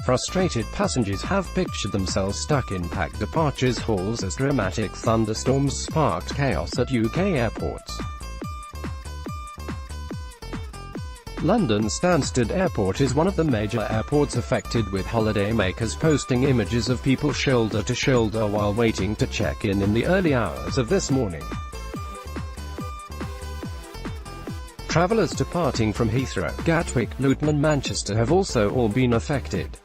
Frustrated passengers have pictured themselves stuck in packed departures halls as dramatic thunderstorms sparked chaos at UK airports. London Stansted Airport is one of the major airports affected, with holidaymakers posting images of people shoulder to shoulder while waiting to check in the early hours of this morning. Travellers departing from Heathrow, Gatwick, Luton and Manchester have also all been affected.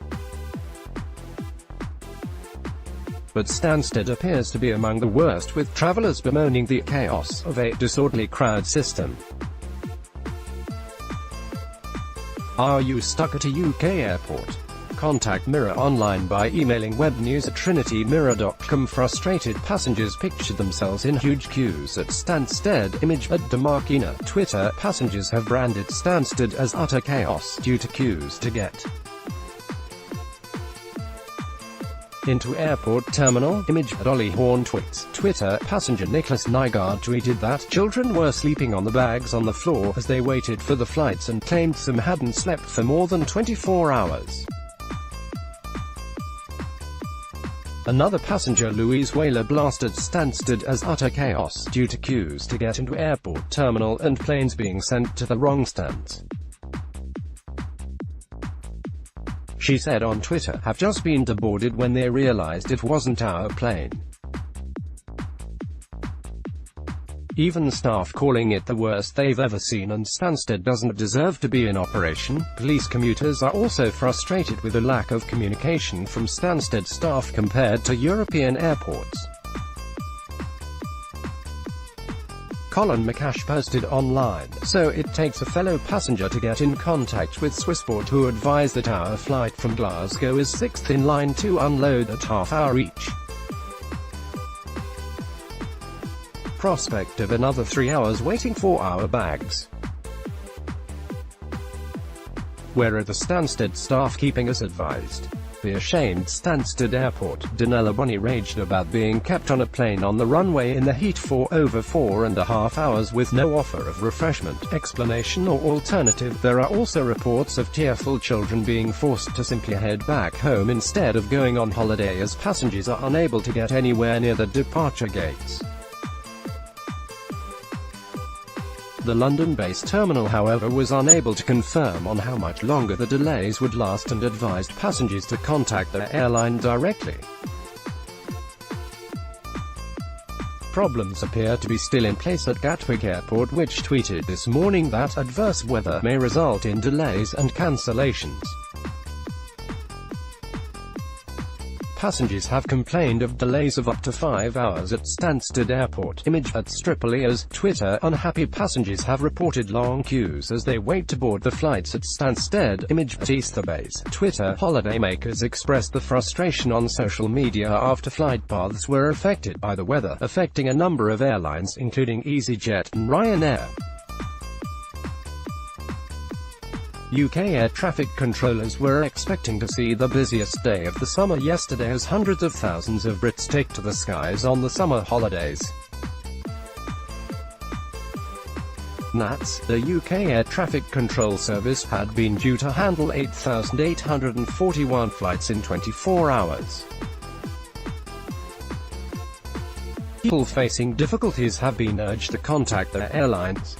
But Stansted appears to be among the worst, with travellers bemoaning the chaos of a disorderly crowd system. Are you stuck at a UK airport? Contact Mirror Online by emailing webnews@trinitymirror.com. Frustrated passengers pictured themselves in huge queues at Stansted. Image at Demarkina. Twitter. Passengers have branded Stansted as utter chaos due to queues to get into airport terminal. Image at Ollie Horn tweets. Twitter. Passenger Nicholas Nygaard tweeted that children were sleeping on the bags on the floor as they waited for the flights and claimed some hadn't slept for more than 24 hours. Another passenger, Louise Whaler, blasted Stansted as utter chaos due to queues to get into airport terminal and planes being sent to the wrong stands. She said on Twitter, "Have just been deboarded when they realized it wasn't our plane." Even staff calling it the worst they've ever seen, and Stansted doesn't deserve to be in operation. Police commuters are also frustrated with the lack of communication from Stansted staff compared to European airports. Colin McCash posted online, "So it takes a fellow passenger to get in contact with Swissport, who advise that our flight from Glasgow is 6th in line to unload at half-hour each. Prospect of another 3 hours waiting for our bags. Where are the Stansted staff keeping us advised? Be ashamed." Stansted Airport. Danella Bunny raged about being kept on a plane on the runway in the heat for over 4.5 hours with no offer of refreshment, explanation or alternative. There are also reports of tearful children being forced to simply head back home instead of going on holiday, as passengers are unable to get anywhere near the departure gates. The London-based terminal, however, was unable to confirm on how much longer the delays would last and advised passengers to contact their airline directly. Problems appear to be still in place at Gatwick Airport, which tweeted this morning that adverse weather may result in delays and cancellations. Passengers have complained of delays of up to 5 hours at Stansted Airport. Image at Stripolias. Twitter. Unhappy passengers have reported long queues as they wait to board the flights at Stansted. Image at Easterbays. Twitter. Holidaymakers expressed the frustration on social media after flight paths were affected by the weather, affecting a number of airlines including EasyJet and Ryanair. UK air traffic controllers were expecting to see the busiest day of the summer yesterday as hundreds of thousands of Brits take to the skies on the summer holidays. NATS, the UK Air Traffic Control Service, had been due to handle 8,841 flights in 24 hours. People facing difficulties have been urged to contact their airlines.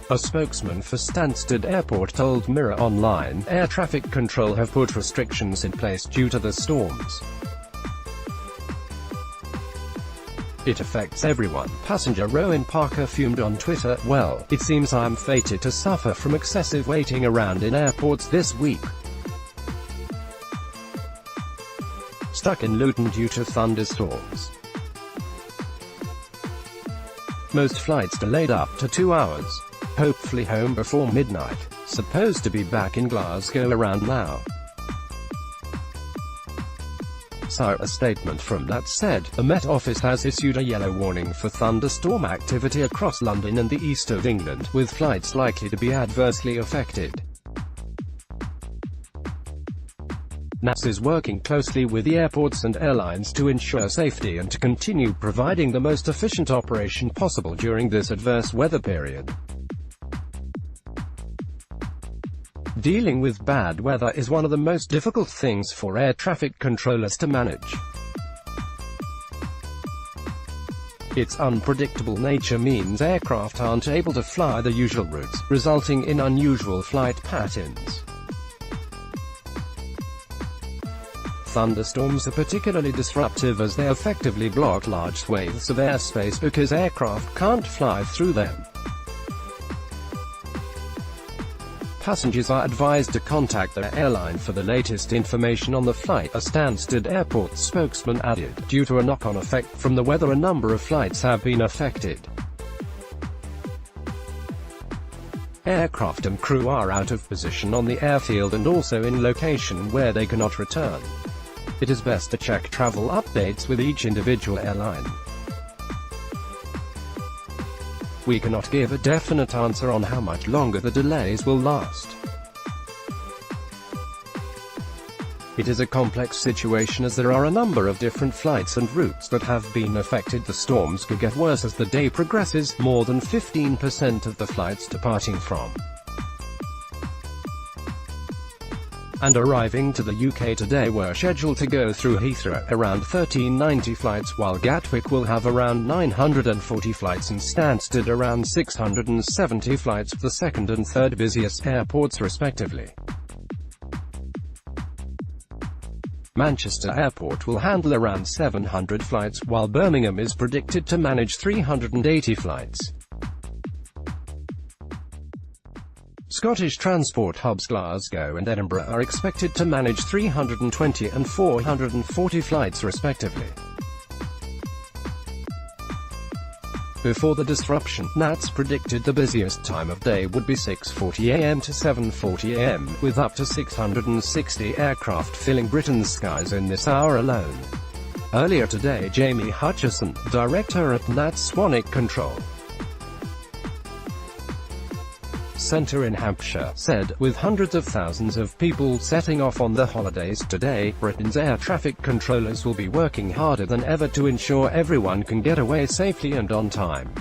A spokesman for Stansted Airport told Mirror Online, air traffic control have put restrictions in place due to the storms. It affects everyone. Passenger Rowan Parker fumed on Twitter, "Well, it seems I'm fated to suffer from excessive waiting around in airports this week. Stuck in Luton due to thunderstorms. Most flights delayed up to 2 hours. Hopefully home before midnight. Supposed to be back in Glasgow around now." So, a statement from that said, the Met Office has issued a yellow warning for thunderstorm activity across London and the east of England, with flights likely to be adversely affected. NATS is working closely with the airports and airlines to ensure safety and to continue providing the most efficient operation possible during this adverse weather period. Dealing with bad weather is one of the most difficult things for air traffic controllers to manage. Its unpredictable nature means aircraft aren't able to fly the usual routes, resulting in unusual flight patterns. Thunderstorms are particularly disruptive as they effectively block large swathes of airspace because aircraft can't fly through them. Passengers are advised to contact their airline for the latest information on the flight, a Stansted Airport spokesman added. Due to a knock-on effect from the weather, a number of flights have been affected. Aircraft and crew are out of position on the airfield and also in location where they cannot return. It is best to check travel updates with each individual airline. We cannot give a definite answer on how much longer the delays will last. It is a complex situation as there are a number of different flights and routes that have been affected. The storms could get worse as the day progresses. More than 15% of the flights departing from and arriving to the UK today were scheduled to go through Heathrow, around 1390 flights, while Gatwick will have around 940 flights and Stansted around 670 flights, the second and third busiest airports respectively. Manchester Airport will handle around 700 flights, while Birmingham is predicted to manage 380 flights. Scottish transport hubs Glasgow and Edinburgh are expected to manage 320 and 440 flights respectively. Before the disruption, NATS predicted the busiest time of day would be 6:40 am to 7:40 am, with up to 660 aircraft filling Britain's skies in this hour alone. Earlier today, Jamie Hutchison, director at NATS Swanwick Control Centre in Hampshire, said, with hundreds of thousands of people setting off on the holidays today, Britain's air traffic controllers will be working harder than ever to ensure everyone can get away safely and on time.